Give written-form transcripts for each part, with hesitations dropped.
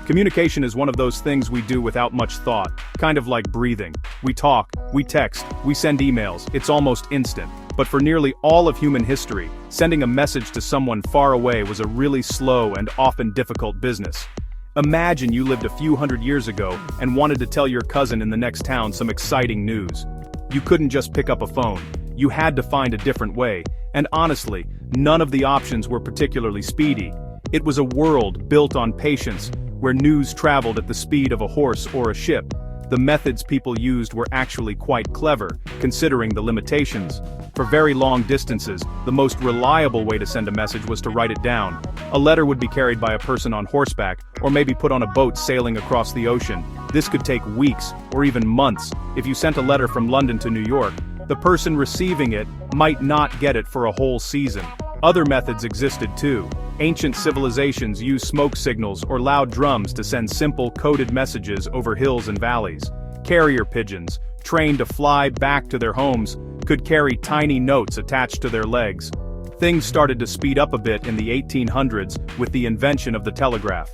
Communication is one of those things we do without much thought, kind of like breathing. We talk, we text, we send emails, it's almost instant. But for nearly all of human history, sending a message to someone far away was a really slow and often difficult business. Imagine you lived a few hundred years ago and wanted to tell your cousin in the next town some exciting news. You couldn't just pick up a phone. You had to find a different way, and honestly, none of the options were particularly speedy. It was a world built on patience, where news traveled at the speed of a horse or a ship. The methods people used were actually quite clever, considering the limitations. For very long distances, the most reliable way to send a message was to write it down. A letter would be carried by a person on horseback, or maybe put on a boat sailing across the ocean. This could take weeks, or even months. If you sent a letter from London to New York, the person receiving it might not get it for a whole season. Other methods existed too. Ancient civilizations used smoke signals or loud drums to send simple coded messages over hills and valleys. Carrier pigeons, trained to fly back to their homes, could carry tiny notes attached to their legs. Things started to speed up a bit in the 1800s with the invention of the telegraph.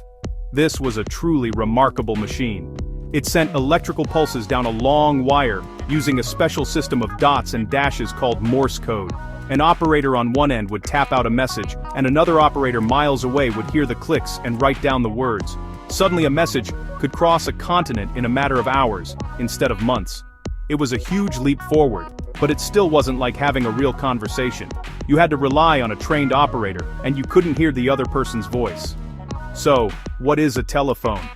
This was a truly remarkable machine. It sent electrical pulses down a long wire, using a special system of dots and dashes called Morse code. An operator on one end would tap out a message, and another operator miles away would hear the clicks and write down the words. Suddenly a message could cross a continent in a matter of hours, instead of months. It was a huge leap forward, but it still wasn't like having a real conversation. You had to rely on a trained operator, and you couldn't hear the other person's voice. So, what is a telephone?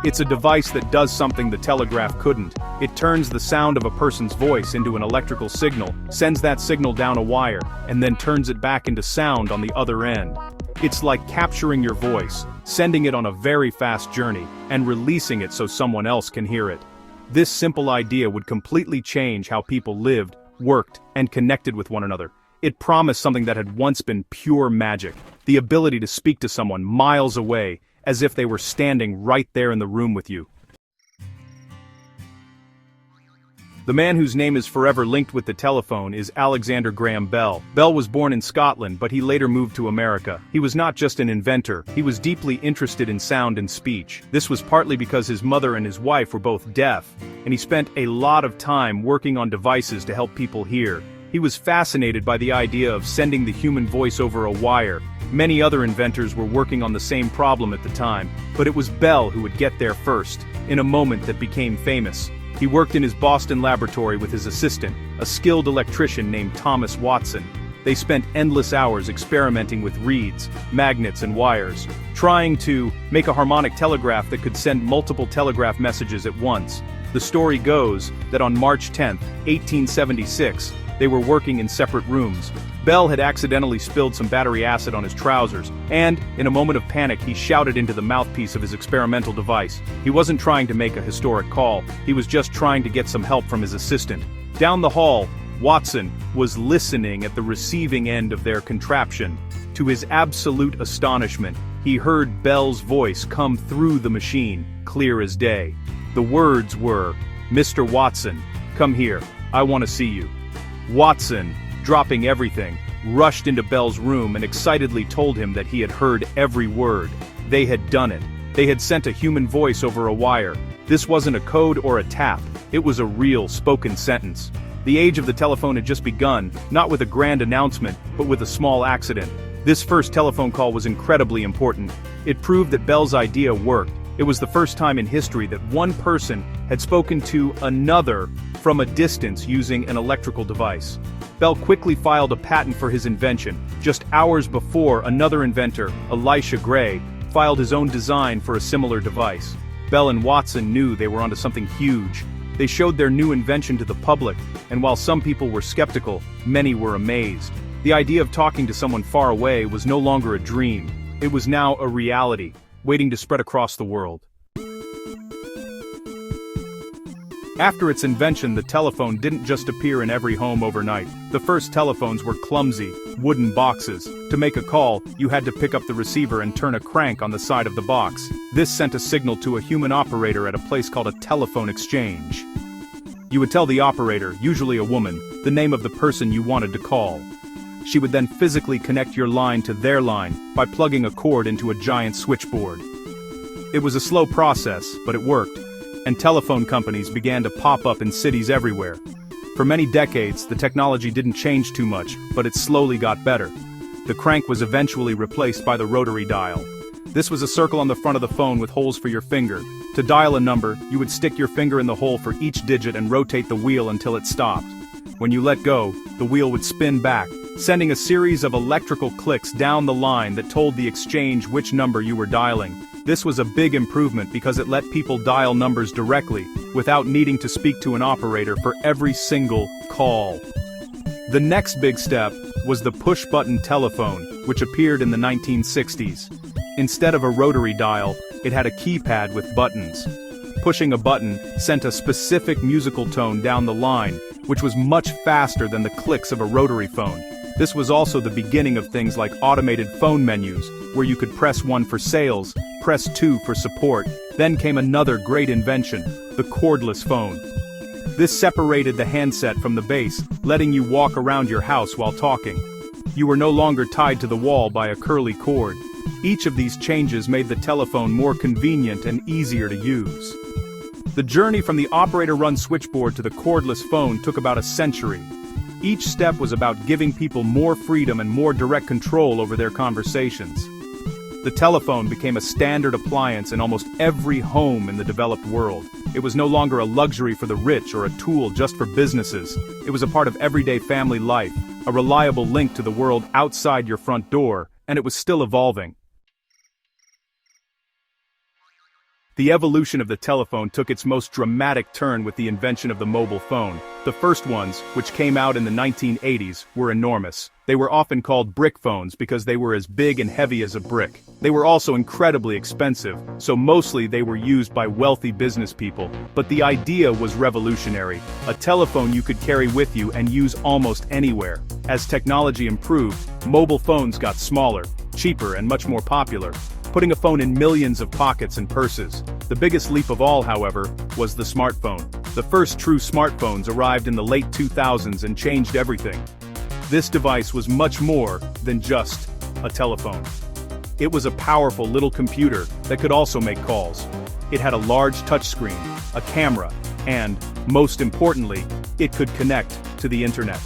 It's a device that does something the telegraph couldn't. It turns the sound of a person's voice into an electrical signal, sends that signal down a wire, and then turns it back into sound on the other end. It's like capturing your voice, sending it on a very fast journey, and releasing it so someone else can hear it. This simple idea would completely change how people lived, worked, and connected with one another. It promised something that had once been pure magic, the ability to speak to someone miles away, as if they were standing right there in the room with you. The man whose name is forever linked with the telephone is Alexander Graham Bell. Bell was born in Scotland, but he later moved to America. He was not just an inventor, he was deeply interested in sound and speech. This was partly because his mother and his wife were both deaf, and he spent a lot of time working on devices to help people hear. He was fascinated by the idea of sending the human voice over a wire. Many other inventors were working on the same problem at the time, but it was Bell who would get there first, in a moment that became famous. He worked in his Boston laboratory with his assistant, a skilled electrician named Thomas Watson. They spent endless hours experimenting with reeds, magnets and wires, trying to make a harmonic telegraph that could send multiple telegraph messages at once. The story goes that on March 10, 1876, they were working in separate rooms. Bell had accidentally spilled some battery acid on his trousers, and, in a moment of panic, he shouted into the mouthpiece of his experimental device. He wasn't trying to make a historic call, he was just trying to get some help from his assistant. Down the hall, Watson was listening at the receiving end of their contraption. To his absolute astonishment, he heard Bell's voice come through the machine, clear as day. The words were, "Mr. Watson, come here, I want to see you." Watson, dropping everything, rushed into Bell's room and excitedly told him that he had heard every word. They had done it. They had sent a human voice over a wire. This wasn't a code or a tap, it was a real spoken sentence. The age of the telephone had just begun, not with a grand announcement, but with a small accident. This first telephone call was incredibly important. It proved that Bell's idea worked. It was the first time in history that one person had spoken to another from a distance using an electrical device. Bell quickly filed a patent for his invention. Just hours before, another inventor, Elisha Gray, filed his own design for a similar device. Bell and Watson knew they were onto something huge. They showed their new invention to the public, and while some people were skeptical, many were amazed. The idea of talking to someone far away was no longer a dream. It was now a reality, waiting to spread across the world. After its invention, the telephone didn't just appear in every home overnight. The first telephones were clumsy, wooden boxes. To make a call, you had to pick up the receiver and turn a crank on the side of the box. This sent a signal to a human operator at a place called a telephone exchange. You would tell the operator, usually a woman, the name of the person you wanted to call. She would then physically connect your line to their line by plugging a cord into a giant switchboard. It was a slow process, but it worked, and telephone companies began to pop up in cities everywhere. For many decades, the technology didn't change too much, but it slowly got better. The crank was eventually replaced by the rotary dial. This was a circle on the front of the phone with holes for your finger. To dial a number, you would stick your finger in the hole for each digit and rotate the wheel until it stopped. When you let go, the wheel would spin back, sending a series of electrical clicks down the line that told the exchange which number you were dialing. This was a big improvement because it let people dial numbers directly, without needing to speak to an operator for every single call. The next big step was the push-button telephone, which appeared in the 1960s. Instead of a rotary dial, it had a keypad with buttons. Pushing a button sent a specific musical tone down the line, which was much faster than the clicks of a rotary phone. This was also the beginning of things like automated phone menus, where you could press 1 for sales, press 2 for support. Then came another great invention, the cordless phone. This separated the handset from the base, letting you walk around your house while talking. You were no longer tied to the wall by a curly cord. Each of these changes made the telephone more convenient and easier to use. The journey from the operator-run switchboard to the cordless phone took about a century. Each step was about giving people more freedom and more direct control over their conversations. The telephone became a standard appliance in almost every home in the developed world. It was no longer a luxury for the rich or a tool just for businesses. It was a part of everyday family life, a reliable link to the world outside your front door, and it was still evolving. The evolution of the telephone took its most dramatic turn with the invention of the mobile phone. The first ones, which came out in the 1980s, were enormous. They were often called brick phones because they were as big and heavy as a brick. They were also incredibly expensive, so mostly they were used by wealthy business people. But the idea was revolutionary, a telephone you could carry with you and use almost anywhere. As technology improved, mobile phones got smaller, cheaper, and much more popular, putting a phone in millions of pockets and purses. The biggest leap of all, however, was the smartphone. The first true smartphones arrived in the late 2000s and changed everything. This device was much more than just a telephone. It was a powerful little computer that could also make calls. It had a large touchscreen, a camera, and, most importantly, it could connect to the internet.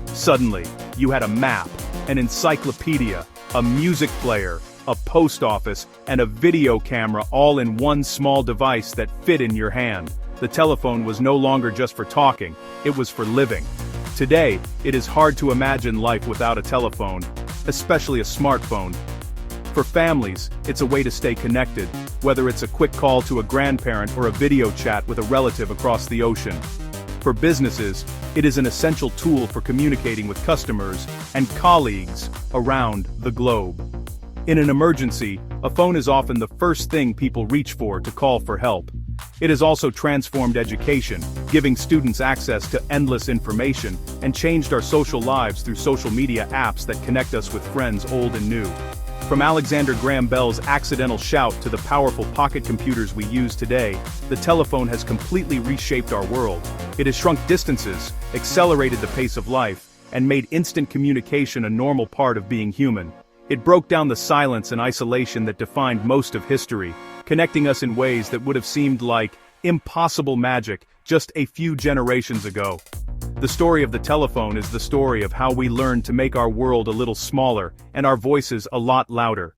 Suddenly, you had a map, an encyclopedia, a music player, a post office, and a video camera all in one small device that fit in your hand. The telephone was no longer just for talking, it was for living. Today, it is hard to imagine life without a telephone, especially a smartphone. For families, it's a way to stay connected, whether it's a quick call to a grandparent or a video chat with a relative across the ocean. For businesses, it is an essential tool for communicating with customers and colleagues around the globe. In an emergency, a phone is often the first thing people reach for to call for help. It has also transformed education, giving students access to endless information, and changed our social lives through social media apps that connect us with friends old and new. From Alexander Graham Bell's accidental shout to the powerful pocket computers we use today, the telephone has completely reshaped our world. It has shrunk distances, accelerated the pace of life, and made instant communication a normal part of being human. It broke down the silence and isolation that defined most of history, connecting us in ways that would have seemed like impossible magic just a few generations ago. The story of the telephone is the story of how we learned to make our world a little smaller and our voices a lot louder.